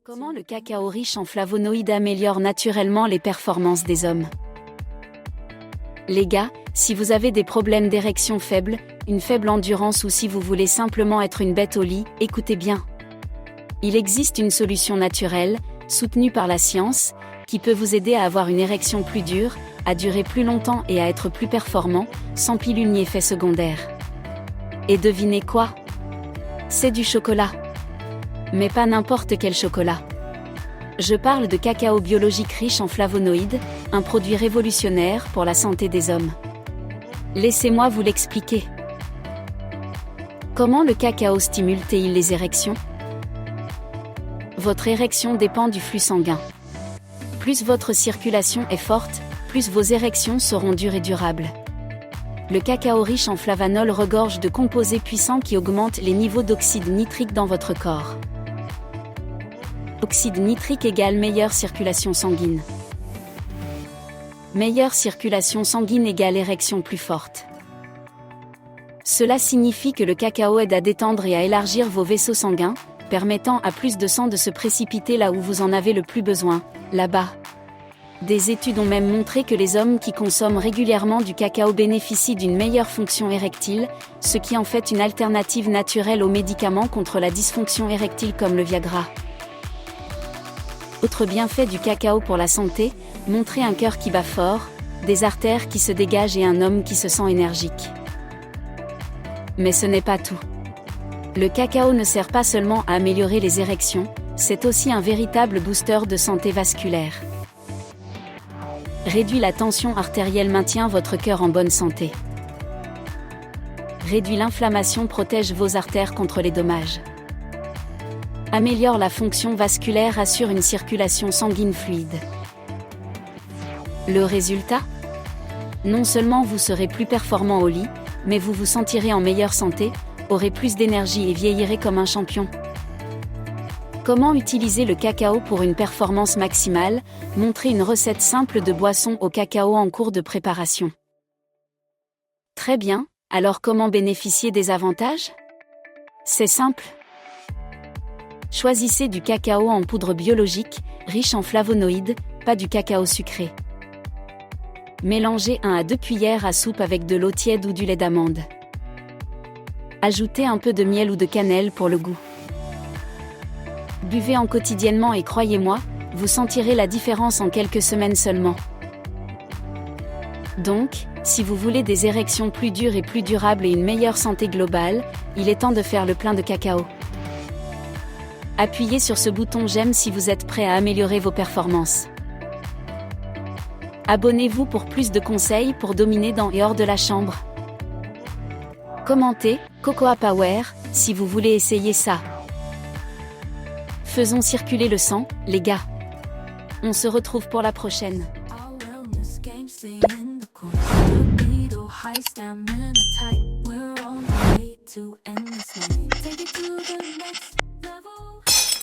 Comment le cacao riche en flavonoïdes améliore naturellement les performances des hommes? Les gars, si vous avez des problèmes d'érection faible, une faible endurance ou si vous voulez simplement être une bête au lit, écoutez bien. Il existe une solution naturelle, soutenue par la science, qui peut vous aider à avoir une érection plus dure, à durer plus longtemps et à être plus performant, sans pilule ni effet secondaire. Et devinez quoi? C'est du chocolat. Mais pas n'importe quel chocolat. Je parle de cacao biologique riche en flavonoïdes, un produit révolutionnaire pour la santé des hommes. Laissez-moi vous l'expliquer. Comment le cacao stimule-t-il les érections? Votre érection dépend du flux sanguin. Plus votre circulation est forte, plus vos érections seront dures et durables. Le cacao riche en flavanol regorge de composés puissants qui augmentent les niveaux d'oxyde nitrique dans votre corps. Oxyde nitrique égale meilleure circulation sanguine. Meilleure circulation sanguine égale érection plus forte. Cela signifie que le cacao aide à détendre et à élargir vos vaisseaux sanguins, permettant à plus de sang de se précipiter là où vous en avez le plus besoin, là-bas. Des études ont même montré que les hommes qui consomment régulièrement du cacao bénéficient d'une meilleure fonction érectile, ce qui en fait une alternative naturelle aux médicaments contre la dysfonction érectile comme le Viagra. Autre bienfait du cacao pour la santé, montrer un cœur qui bat fort, des artères qui se dégagent et un homme qui se sent énergique. Mais ce n'est pas tout. Le cacao ne sert pas seulement à améliorer les érections, c'est aussi un véritable booster de santé vasculaire. Réduit la tension artérielle, maintient votre cœur en bonne santé. Réduit l'inflammation, protège vos artères contre les dommages. Améliore la fonction vasculaire, assure une circulation sanguine fluide. Le résultat? Non seulement vous serez plus performant au lit, mais vous vous sentirez en meilleure santé, aurez plus d'énergie et vieillirez comme un champion. Comment utiliser le cacao pour une performance maximale? Montrez une recette simple de boisson au cacao en cours de préparation. Très bien, alors comment bénéficier des avantages? C'est simple. Choisissez du cacao en poudre biologique, riche en flavonoïdes, pas du cacao sucré. Mélangez 1 à 2 cuillères à soupe avec de l'eau tiède ou du lait d'amande. Ajoutez un peu de miel ou de cannelle pour le goût. Buvez-en quotidiennement et croyez-moi, vous sentirez la différence en quelques semaines seulement. Donc, si vous voulez des érections plus dures et plus durables et une meilleure santé globale, il est temps de faire le plein de cacao. Appuyez sur ce bouton j'aime si vous êtes prêt à améliorer vos performances. Abonnez-vous pour plus de conseils pour dominer dans et hors de la chambre. Commentez, Cocoa Power, si vous voulez essayer ça. Faisons circuler le sang, les gars. On se retrouve pour la prochaine. To end this night. Take it to the next